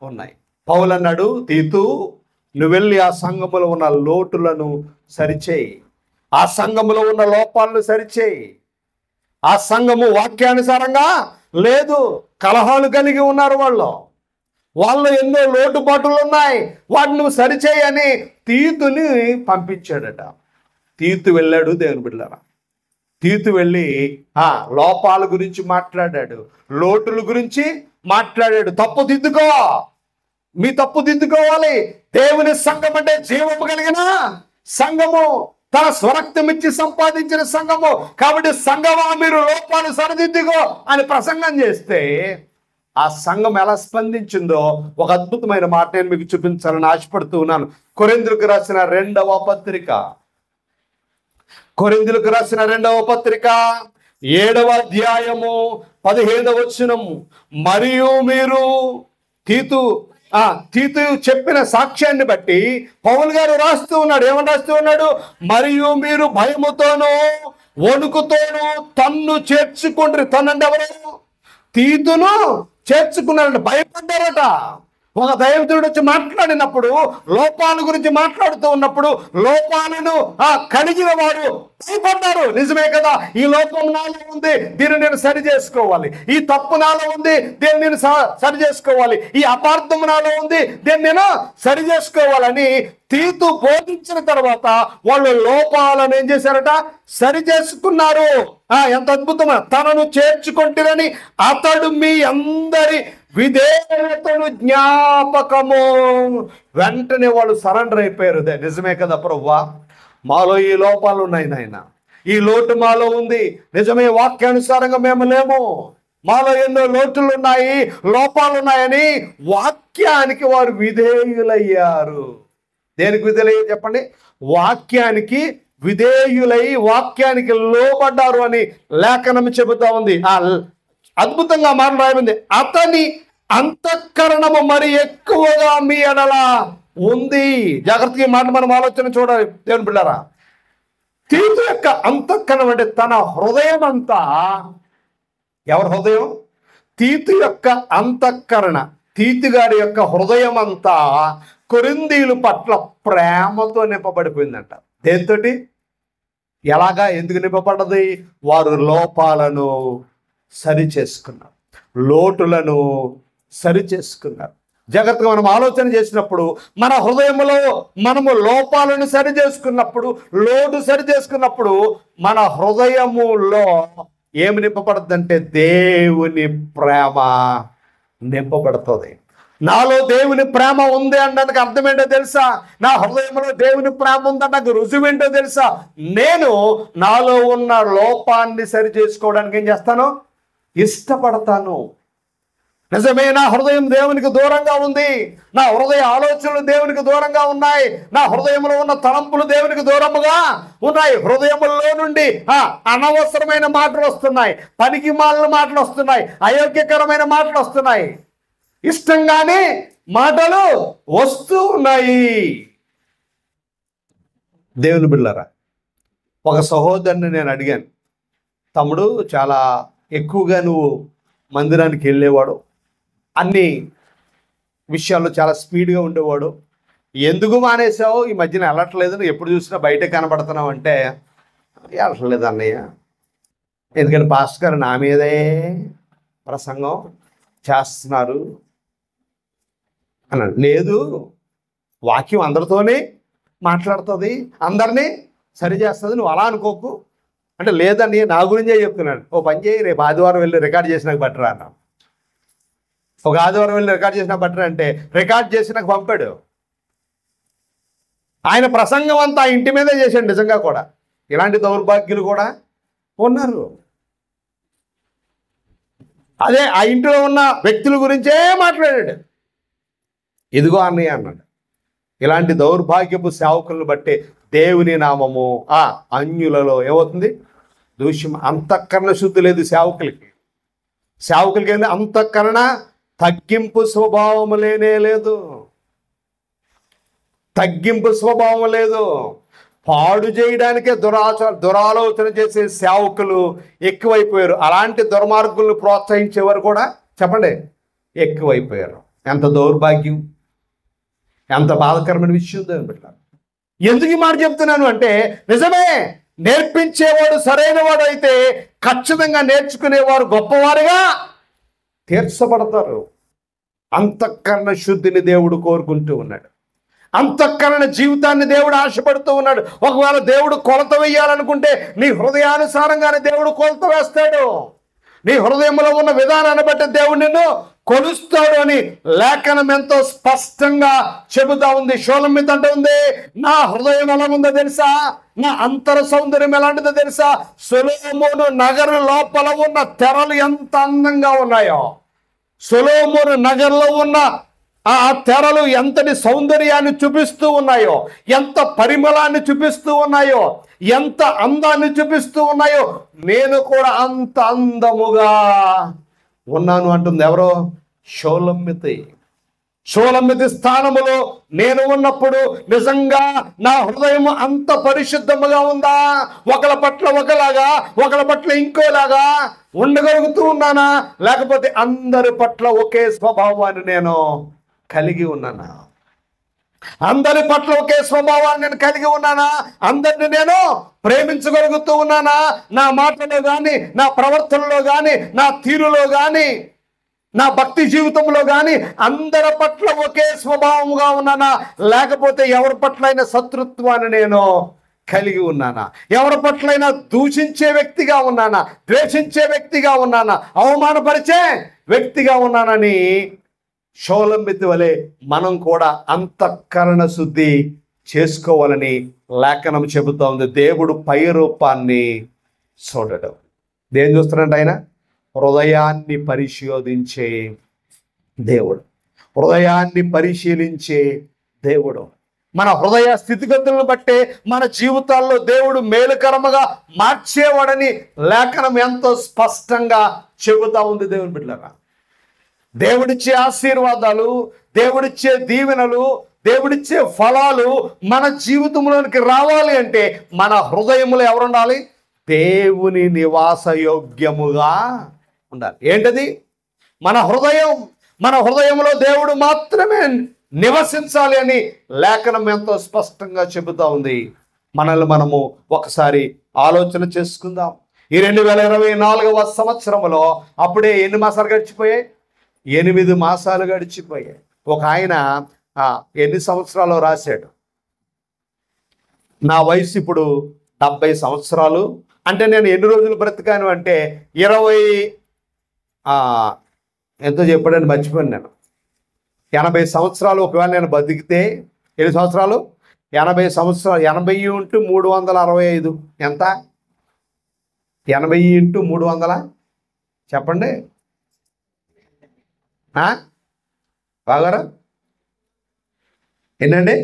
ఉన్నాయి. పౌలు అన్నాడు, తీతు నువ్వు వెళ్ళి ఆ సంఘములో ఉన్న లోటులను సరిచేయి, ఆ సంఘములో ఉన్న లోపాలను సరిచేయి. ఆ సంఘము వాక్యానుసారంగా లేదు, కలహాలు కలిగి ఉన్నారు వాళ్ళు ఎన్నో లోటుపాట్లు ఉన్నాయి, వాటిని నువ్వు సరిచేయని తీతుని పంపించాడట. తీతు వెళ్ళాడు. దేవుని బిడ్డలారా, తీతు వెళ్ళి లోపాల గురించి మాట్లాడాడు, లోటుల గురించి మాట్లాడాడు. తప్పు దిద్దుకో, మీ తప్పు దిద్దుకోవాలి. దేవుని సంఘం అంటే జీవము కలిగిన సంఘము, తన స్వరక్తం ఇచ్చి సంపాదించిన సంఘము. కాబట్టి సంఘమా మీరు లోపాలు సరిదిద్దుకో అని ప్రసంగం చేస్తే ఆ సంఘం ఎలా స్పందించిందో ఒక అద్భుతమైన మాట నేను మీకు చూపించాలని ఆశపడుతూ ఉన్నాను. కొరింథీయులకు రాసిన రెండవ పత్రిక 7వ అధ్యాయము 15వ వచనం. మరియు మీరు తీతు చెప్పిన సాక్ష్యాన్ని బట్టి పౌలు గారు రాస్తూ ఉన్నాడు. ఏమని రాస్తూ ఉన్నాడు? మరియు మీరు భయముతోనూ వణుకుతోనూ తన్ను చేర్చుకుంటారు. తనంటే ఎవరు? తీతును చేర్చుకున్నారంట. భయపడ్డారట. ఒక దైవజనుడు వచ్చి మాట్లాడినప్పుడు, లోపాల గురించి మాట్లాడుతూ ఉన్నప్పుడు లోపాలను కడిగిన వారు భయపడ్డారు. నిజమే కదా, ఈ లోపం నాలో ఉంది, దీన్ని నేను సరి చేసుకోవాలి. ఈ తప్పు నాలో ఉంది, దీన్ని నేను సరి చేసుకోవాలి. ఈ అపార్థం నాలో ఉంది, దీన్ని నేను సరి చేసుకోవాలని తీతు బోధించిన తర్వాత వాళ్ళు లోపాలను ఏం చేశారట? సరి చేసుకున్నారు. ఎంత అద్భుతమా! తనను చేర్చుకుంటారని అతడు మీ అందరి విధేయతను జ్ఞాపకము. వెంటనే వాళ్ళు సరెండర్ అయిపోయారు. నిజమే కదా ప్రభువా, మాలో ఈ లోపాలు ఉన్నాయి నాయన, ఈ లోటు మాలో ఉంది. నిజమే, వాక్యానుసారంగా మేము లేము, మాలో ఎన్నో లోటులు ఉన్నాయి, లోపాలు ఉన్నాయని వాక్యానికి వారు విధేయులయ్యారు. దేనికి విధేయులయ్యారు చెప్పండి? వాక్యానికి విధేయులై వాక్యానికి లోబడ్డారు అని లేఖనం చెబుతా ఉంది. అద్భుతంగా మాట్లాడింది. అతని అంతఃకరణము మరి ఎక్కువగా మీ ఎడల ఉంది. జాగ్రత్తగా మాట మనం ఆలోచన చూడాలి దేవుని బిడ్డారా. తీతు యొక్క అంతఃకరణం అంటే తన హృదయం అంతా. ఎవరి హృదయం? తీతు యొక్క అంతఃకరణ, తీతు గారి యొక్క హృదయం అంతా కొరింథీయుల పట్ల ప్రేమతో నింపబడిపోయిందంట. దేనితోటి? ఎలాగా? ఎందుకు నింపబడ్డది? వారు లోపాలను సరి చేసుకున్నారు, లోటులను సరి చేసుకున్నారు. జాగ్రత్తగా మనం ఆలోచన చేసినప్పుడు మన హృదయంలో మనము లోపాలను సరి చేసుకున్నప్పుడు, లోటు సరి చేసుకున్నప్పుడు మన హృదయములో ఏమి నింపబడుతుందంటే దేవుని ప్రేమ నింపబడుతుంది. నాలో దేవుని ప్రేమ ఉంది అనడానికి అర్థం ఏంటో తెలుసా? నా హృదయంలో దేవుని ప్రేమ ఉందన్నకు రుజువు ఏంటో తెలుసా? నేను నాలో ఉన్న లోపాన్ని సరి చేసుకోవడానికి ఏం చేస్తాను? ఇష్టపడతాను. నిజమే, నా హృదయం దేవునికి దూరంగా ఉంది, నా హృదయ ఆలోచనలు దేవునికి దూరంగా ఉన్నాయి, నా హృదయంలో ఉన్న తలంపులు దేవునికి దూరముగా ఉన్నాయి. హృదయములో నుండి అనవసరమైన మాటలు వస్తున్నాయి, పనికి మాలిన మాటలు వస్తున్నాయి, అయోగ్యకరమైన మాటలు వస్తున్నాయి, ఇష్టంగానే మాటలు వస్తూ ఉన్నాయి. దేవుని బిడ్డలారా, ఒక సహోదరుని నేను అడిగాను, తమ్ముడు చాలా ఎక్కువగా నువ్వు మందిరానికి వెళ్ళేవాడు, అన్ని విషయాల్లో చాలా స్పీడ్గా ఉండేవాడు, ఎందుకు మానేసావు? ఈ మధ్యన వెళ్ళట్లేదు, నువ్వు ఎప్పుడు చూసినా బయట కనబడుతున్నావు అంటే, వెళ్ళట్లేదు అన్నయ్య, ఎందుకంటే పాస్టర్ గారు నా మీదే ప్రసంగం చేస్తున్నారు అన్నాడు. లేదు, వాక్యం అందరితోనే మాట్లాడుతుంది, అందరినీ సరి చేస్తుంది, నువ్వు అలా అనుకోకు అంటే, లేదండి నా గురించే చెప్తున్నాడు. ఓ పని చేయి, రేపు ఆదివారం వెళ్ళి రికార్డ్ చేసి నాకు బట్టరా అన్నా. ఒక ఆదివారం వెళ్ళి రికార్డ్ చేసిన బట్టరా అంటే, రికార్డ్ చేసి నాకు పంపాడు. ఆయన ప్రసంగం అంతా ఇంటి మీదే చేశాడు. నిజంగా కూడా ఇలాంటి దౌర్భాగ్యులు కూడా ఉన్నారు. అదే ఆ ఇంట్లో ఉన్న వ్యక్తుల గురించే మాట్లాడాడు. ఇదిగో అన్నయ్య అన్నాడు. ఇలాంటి దౌర్భాగ్యపు సేవకులను బట్టే దేవుని నామము అన్యులలో ఏమవుతుంది? దూష్యం. అంతఃకరణ శుద్ధి లేదు సేవకులకి. ఏంటి? అంతఃకరణ తగ్గింపు స్వభావం లేనే లేదు. తగ్గింపు స్వభావం లేదు. పాడు చేయడానికే దురాలోచన చేసే సేవకులు ఎక్కువైపోయారు. అలాంటి దుర్మార్గులను ప్రోత్సహించేవారు కూడా చెప్పండి ఎక్కువైపోయారు. ఎంత దౌర్భాగ్యం, ఎంత బాధకరమైన విషయం దేవుని బిడ్డలారా. ఎందుకు ఈ మాట చెప్తున్నాను అంటే, నిజమే, నేర్పించేవాడు సరైన వాడు అయితే ఖచ్చితంగా నేర్చుకునేవారు గొప్పవారుగా తీర్చబడతారు. అంతఃకరణ శుద్ధిని దేవుడు కోరుకుంటూ ఉన్నాడు. అంతఃకరణ జీవితాన్ని దేవుడు ఆశపడుతూ ఉన్నాడు. ఒకవేళ దేవుడు కొలత వేయాలనుకుంటే నీ హృదయానుసారంగానే దేవుడు కొలత వేస్తాడు. నీ హృదయంలో ఉన్న విధానాన్ని బట్టి దేవుడు నిన్ను కొలుస్తాడు అని లేఖనం ఎంతో స్పష్టంగా చెబుతా ఉంది. షోలమ్మిత అంటూ ఉంది, నా హృదయం ఎలా ఉందో తెలుసా, నా అంతర సౌందర్యం ఎలాంటిదో తెలుసా, సొలొమోను నగరు లోపల ఉన్న తెరలు ఎంత అందంగా ఉన్నాయో, సొలొమోను నగర్లో ఉన్న ఆ తెరలు ఎంతటి సౌందర్యాన్ని చూపిస్తూ ఉన్నాయో, ఎంత పరిమళాన్ని చూపిస్తూ ఉన్నాయో, ఎంత అందాన్ని చూపిస్తూ ఉన్నాయో, నేను కూడా అంత అందముగా ఉన్నాను అంటుంది. ఎవరో? షోలమ్మితి. షోలమ్మితి స్థానములో నేను ఉన్నప్పుడు నిజంగా నా హృదయం అంత పరిశుద్ధముగా ఉందా? ఒకళ్ళ పట్ల ఒకలాగా, ఒకళ్ళ పట్ల ఇంకోలాగా ఉండగలుగుతూ ఉన్నానా? లేకపోతే అందరి పట్ల ఒకే స్వభావాన్ని నేను కలిగి ఉన్నానా? అందరి పట్ల ఒకే స్వభావాన్ని నేను కలిగి ఉన్నానా? అందరిని నేను ప్రేమించగలుగుతూ ఉన్నానా? నా మాటలో కానీ, నా ప్రవర్తనలో కానీ, నా తీరులో కానీ, నా భక్తి జీవితంలో కానీ అందరి పట్ల ఒకే స్వభావముగా ఉన్నానా? లేకపోతే ఎవరి పట్లైనా శత్రుత్వాన్ని నేను కలిగి ఉన్నానా? ఎవరి పట్లైనా దూషించే వ్యక్తిగా ఉన్నానా? ద్వేషించే వ్యక్తిగా ఉన్నానా? అవమానపరిచే వ్యక్తిగా ఉన్నానని షోలమ్మితి వలె మనం కూడా అంతఃకరణ శుద్ధి చేసుకోవాలని లేఖనం చెబుతా ఉంది. దేవుడు పై రూపాన్ని చూడడం. దేని చూస్తున్నాడు ఆయన? హృదయాన్ని పరిశోధించే దేవుడు, హృదయాన్ని పరిశీలించే దేవుడు. మన హృదయ స్థితిగతులను బట్టే మన జీవితాల్లో దేవుడు మేలుకరముగా మార్చేవాడని లేఖనం ఎంతో స్పష్టంగా చెబుతా ఉంది. దేవుని బిడ్డలారా, దేవుడిచ్చే ఆశీర్వాదాలు, దేవుడిచ్చే దీవెనలు, దేవుడిచ్చే ఫలాలు మన జీవితంలోనికి రావాలి అంటే మన హృదయములో ఎవరుండాలి? దేవుని నివాస యోగ్యముగా ఉండాలి. ఏంటది? మన హృదయం. మన హృదయంలో దేవుడు మాత్రమే నివసించాలి అని లేఖనం ఎంతో స్పష్టంగా చెబుతా ఉంది. మనల్ని మనము ఒకసారి ఆలోచన చేసుకుందాం. ఈ 2024వ సంవత్సరంలో అప్పుడే ఎన్ని మాసాలు గడిచిపోయాయి? 8 మాసాలు గడిచిపోయాయి. ఒక ఆయన ఎన్ని సంవత్సరాలు రాశాడు, నా వయసు ఇప్పుడు 70 సంవత్సరాలు, అంటే నేను ఎన్ని రోజులు బ్రతికాను అంటే 20 ఎంతో చెప్పాడని మర్చిపోయాను నేను. 80 సంవత్సరాలు ఒకవేళ నేను బతికితే, ఎన్ని సంవత్సరాలు? 80 సంవత్సరాలు. 80 × 365 ఎంత? 80 × 300 చెప్పండి బాగారా? ఎన్నండి?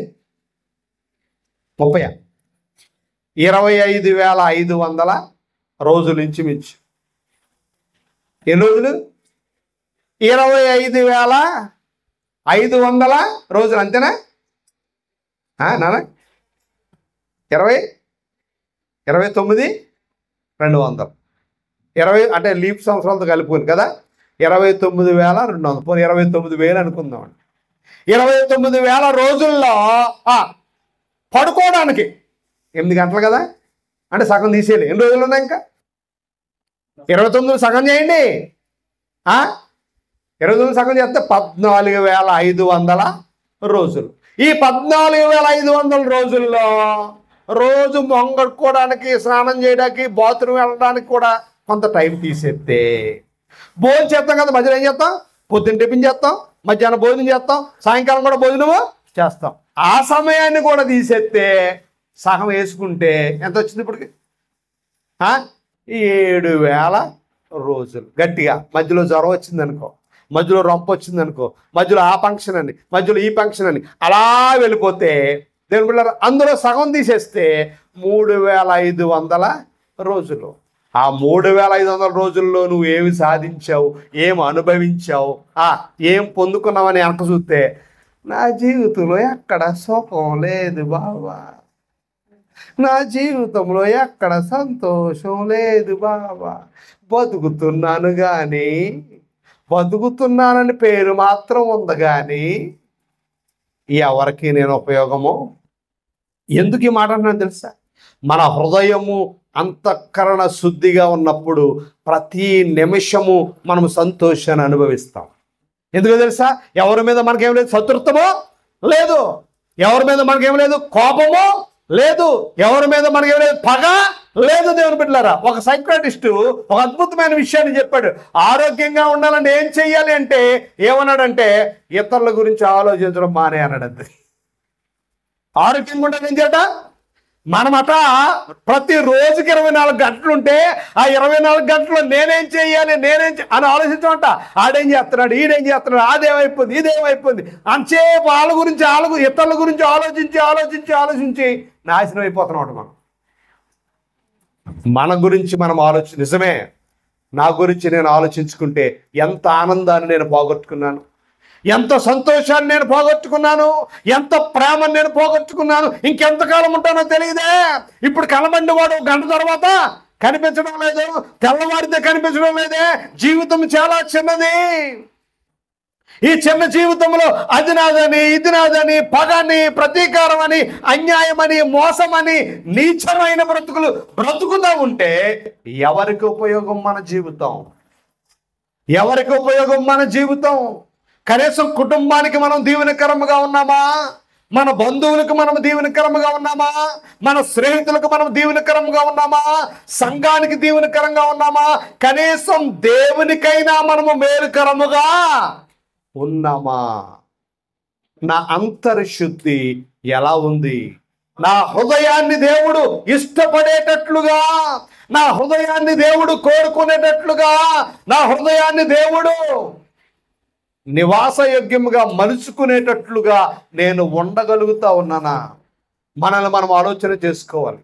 30. 25,500 రోజులు ఇంచుమించు. ఎన్ని రోజులు? 25,500 రోజులు, అంతేనా నాన్న? 29,200 20 అంటే లీప్ సంవత్సరాలతో కలుపుకొని కదా, 29,200. పోనీ 29,000 అనుకుందాం. 29,000 రోజుల్లో పడుకోవడానికి 8 గంటలు కదా, అంటే సగం తీసేయాలి. ఎన్ని రోజులు ఉన్నాయి ఇంకా? 29 సగం చేయండి. 29 సగం చేస్తే 14,500 రోజులు. ఈ 14,500 రోజుల్లో రోజు మొంగడుకోవడానికి, స్నానం చేయడానికి, బాత్రూమ్ వెళ్ళడానికి కూడా కొంత టైం తీసేస్తే, భోజనం చేస్తాం కదా, మధ్యలో ఏం చేస్తాం? పొద్దున్న టిఫిన్ చేస్తాం, మధ్యాహ్నం భోజనం చేస్తాం, సాయంకాలం కూడా భోజనము చేస్తాం. ఆ సమయాన్ని కూడా తీసేస్తే సగం వేసుకుంటే ఎంత వచ్చింది ఇప్పటికి? 7,000 రోజులు. గట్టిగా మధ్యలో జ్వరం వచ్చిందనుకో, మధ్యలో రొంప వచ్చిందనుకో, మధ్యలో ఆ ఫంక్షన్ అని, మధ్యలో ఈ ఫంక్షన్ అని అలా వెళ్ళిపోతే దేవుని బిడ్డలారా, అందులో సగం తీసేస్తే 3,500 రోజులు. ఆ 3,500 రోజుల్లో నువ్వు ఏమి సాధించావు, ఏం అనుభవించావు, ఏం పొందుకున్నావని వెనక చూస్తే, నా జీవితంలో ఎక్కడ సుఖం లేదు బాబా, నా జీవితంలో ఎక్కడ సంతోషం లేదు బాబా, బతుకుతున్నాను కానీ బతుకుతున్నానని పేరు మాత్రం ఉంది కానీ ఎవరికి నేను ఉపయోగము. ఎందుకు ఈ మాట అంటున్నాను తెలుసా? మన హృదయము అంతఃకరణ శుద్ధిగా ఉన్నప్పుడు ప్రతి నిమిషము మనము సంతోషాన్ని అనుభవిస్తాం. ఎందుకు తెలుసా? ఎవరి మీద మనకేం లేదు శత్రుత్వమో లేదు, ఎవరి మీద మనకేం లేదు కోపమో లేదు, ఎవరి మీద మనకేం లేదు పగ లేదు. దేవుని బిడ్డలారా, ఒక సైకాట్రిస్టు ఒక అద్భుతమైన విషయాన్ని చెప్పాడు. ఆరోగ్యంగా ఉండాలంటే ఏం చెయ్యాలి అంటే ఏమన్నాడంటే, ఇతరుల గురించి ఆలోచించడం మానే అన్నాడు. అంతే. ఆరోగ్యంగా ఉండాలి ఏం చేయట? మనమట ప్రతి రోజుకి 24 గంటలు ఉంటే ఆ 24 గంటల్లో నేనేం చెయ్యాలి అని ఆలోచించమంట. ఆడేం చేస్తున్నాడు, ఈడేం చేస్తున్నాడు, అదేమైపోయింది, ఇదేమైపోయింది అంతసేపు ఇతరుల గురించి ఆలోచించి నాశనం అయిపోతున్నాం. మన గురించి మనం నిజమే, నా గురించి నేను ఆలోచించుకుంటే ఎంత ఆనందాన్ని నేను పోగొట్టుకున్నాను, ఎంత సంతోషాన్ని నేను పోగొట్టుకున్నాను, ఎంత ప్రేమను నేను పోగొట్టుకున్నాను. ఇంకెంతకాలం ఉంటానో తెలియదే. ఇప్పుడు కలబండి వాడు గంట తర్వాత కనిపించడం లేదు, తెల్లవారితే కనిపించడం లేదే. జీవితం చాలా చిన్నది. ఈ చిన్న జీవితంలో అది నాదని, ఇది నాదని, పగని, ప్రతీకారం అని, అన్యాయమని, మోసమని, నీచమైన బ్రతుకుతూ ఉంటే ఎవరికి ఉపయోగం మన జీవితం? ఎవరికి ఉపయోగం మన జీవితం? కనీసం కుటుంబానికి మనం దీవెనకరముగా ఉన్నామా? మన బంధువులకు మనం దీవెనకరముగా ఉన్నామా? మన స్నేహితులకు మనం దీవెనకరంగా ఉన్నామా? సంఘానికి దీవెనకరంగా ఉన్నామా? కనీసం దేవునికైనా మనము మేలుకరముగా ఉన్నామా? నా అంతర్శుద్ధి ఎలా ఉంది? నా హృదయాన్ని దేవుడు ఇష్టపడేటట్లుగా, నా హృదయాన్ని దేవుడు కోరుకునేటట్లుగా, నా హృదయాన్ని దేవుడు నివాసయోగ్యముగా మలుచుకునేటట్లుగా నేను ఉండగలుగుతా ఉన్నానా? మనల్ని మనం ఆలోచన చేసుకోవాలి.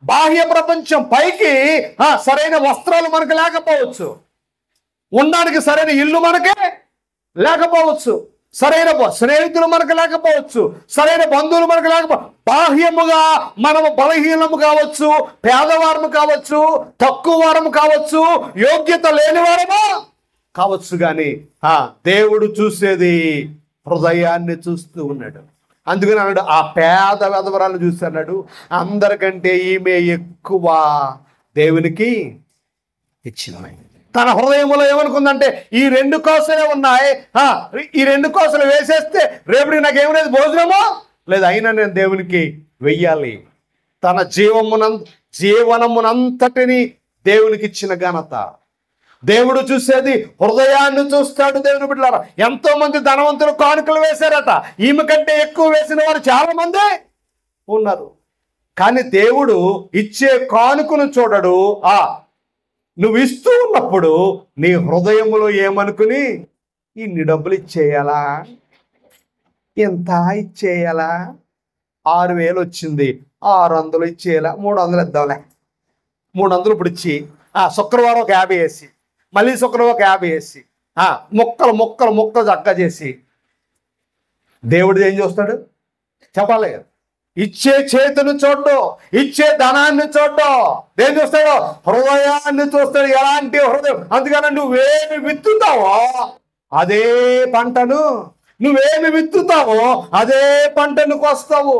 బాహ్య ప్రపంచం పైకి సరైన వస్త్రాలు మనకు లేకపోవచ్చు, ఉండడానికి సరైన ఇల్లు మనకే లేకపోవచ్చు, సరైన స్నేహితులు మనకు లేకపోవచ్చు, సరైన బంధువులు మనకు లేకపోవచ్చు. బాహ్యముగా మనము బలహీనము కావచ్చు, పేదవారము కావచ్చు, తక్కువ వారము కావచ్చు, యోగ్యత లేని వారము కావచ్చు. కానీ దేవుడు చూసేది హృదయాన్ని చూస్తూ ఉన్నాడు. అందుకని అన్నాడు, ఆ పేద వెధవరాలను చూసి అన్నాడు, అందరికంటే ఈమె ఎక్కువ దేవునికి ఇచ్చినవి. తన హృదయంలో ఏమనుకుందంటే, ఈ 2 కోసలే ఉన్నాయి, ఈ 2 కోసలు వేసేస్తే రేపటికి నాకేం లేదు, భోజనమో లేదు, అయినా నేను దేవునికి వెయ్యాలి. తన జీవనమునంతటిని దేవునికి ఇచ్చిన ఘనత. దేవుడు చూసేది హృదయాన్ని చూస్తాడు. దేవుని బిడ్డలారా, ఎంతో మంది ధనవంతులు కానుకలు వేశారట, ఈమె కంటే ఎక్కువ వేసిన వారు చాలా మంది ఉన్నారు. కానీ దేవుడు ఇచ్చే కానుకను చూడడు. నువ్వు ఇస్తూ ఉన్నప్పుడు నీ హృదయములో ఏమనుకుని, ఇన్ని డబ్బులు ఇచ్చేయాలా, ఎంత ఇచ్చేయాలా, 6,000 వచ్చింది, 600 ఇచ్చేయాలా, 300 ఇద్దాంలే, 300 ఇప్పుడు ఇచ్చి శుక్రవారం ఒక 50 వేసి, మళ్ళీ శుక్రవారం ఒక 50 వేసి, మొక్కలు చక్కగా చేసి, దేవుడు ఏం చూస్తాడు చెప్పాలి? ఇచ్చే చేతిని చూడ్డు, ఇచ్చే ధనాన్ని చూడ్డు. ఏం చూస్తాడు? హృదయాన్ని చూస్తాడు. ఎలాంటి హృదయం? అందుకని నువ్వేమి విత్తుతావో అదే పంటను కోస్తావు.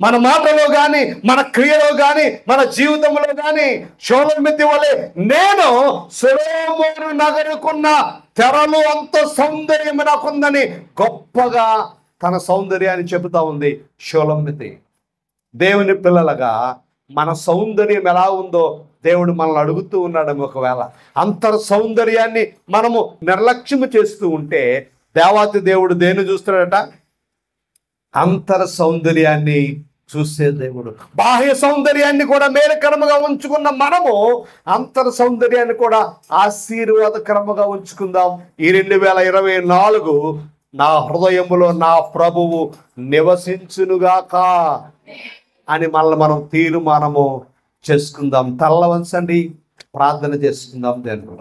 మన మాటలో కానీ, మన క్రియలో కానీ, మన జీవితంలో కానీ షోలమితి వలె నేను సొలొమోను నగరుకున్న తెరలు అంత సౌందర్యం నాకుందని గొప్పగా తన సౌందర్యాన్ని చెబుతా ఉంది షోలమితి. దేవుని పిల్లలుగా మన సౌందర్యం ఎలా ఉందో దేవుడు మనల్ని అడుగుతూ ఉన్నాడు. ఒకవేళ అంతర్ సౌందర్యాన్ని మనము నిర్లక్ష్యము చేస్తూ ఉంటే దేవాతి దేవుడు దేన్ని చూస్తున్నాడట? అంతర సౌందర్యాన్ని చూసే దేవుడు. బాహ్య సౌందర్యాన్ని కూడా మేలుకరముగా ఉంచుకున్న మనము అంతర సౌందర్యాన్ని కూడా ఆశీర్వాదకరముగా ఉంచుకుందాం. ఈ 2024 నా హృదయములో నా ప్రభువు నివసించునుగాక అని మనం తీర్మానము చేసుకుందాం. తల్ల వంచండి, ప్రార్థన చేసుకుందాం. దేవుని